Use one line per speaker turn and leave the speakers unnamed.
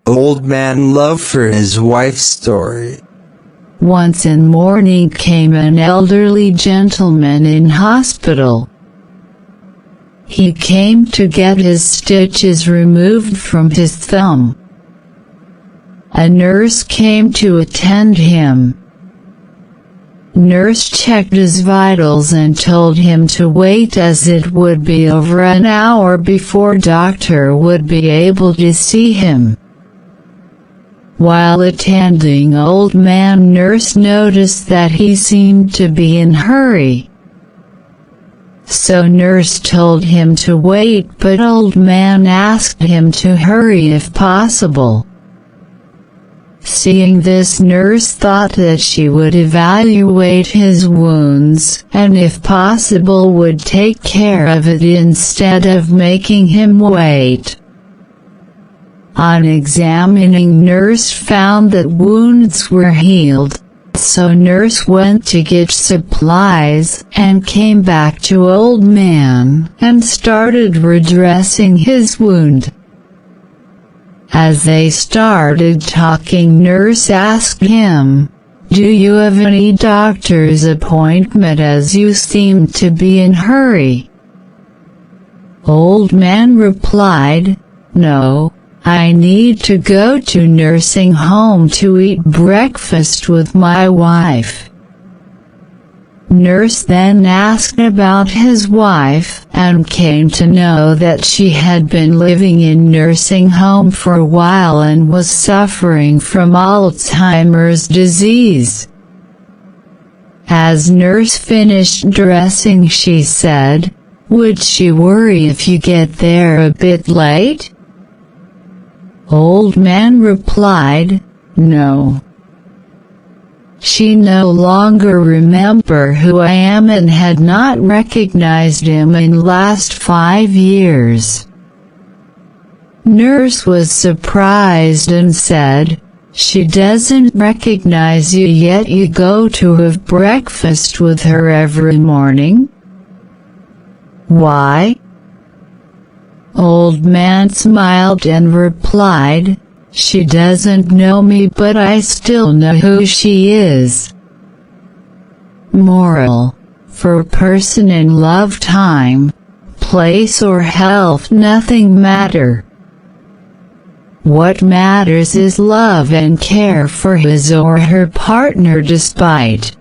Old man love for his wife story.
Once in morning came an elderly gentleman in hospital. He came to get his stitches removed from his thumb. A nurse came to attend him. Nurse checked his vitals and told him to wait, as it would be over an hour before doctor would be able to see him. While attending old man, nurse noticed that he seemed to be in hurry. So nurse told him to wait, but old man asked him to hurry if possible. Seeing this, nurse thought that she would evaluate his wounds, and if possible would take care of it instead of making him wait. On examining, nurse found that wounds were healed, so nurse went to get supplies, and came back to old man, and started redressing his wound. As they started talking, nurse asked him, "Do you have any doctor's appointment, as you seem to be in hurry?" Old man replied, "No. I need to go to nursing home to eat breakfast with my wife." Nurse then asked about his wife, and came to know that she had been living in nursing home for a while and was suffering from Alzheimer's disease. As nurse finished dressing, she said, "Would she worry if you get there a bit late?" Old man replied, "No. She no longer remember who I am and had not recognized him in last 5 years." Nurse was surprised and said, "She doesn't recognize you, yet you go to have breakfast with her every morning? Why?" Old man smiled and replied, "She doesn't know me, but I still know who she is." Moral: for a person in love, time, place or health nothing matter. What matters is love and care for his or her partner despite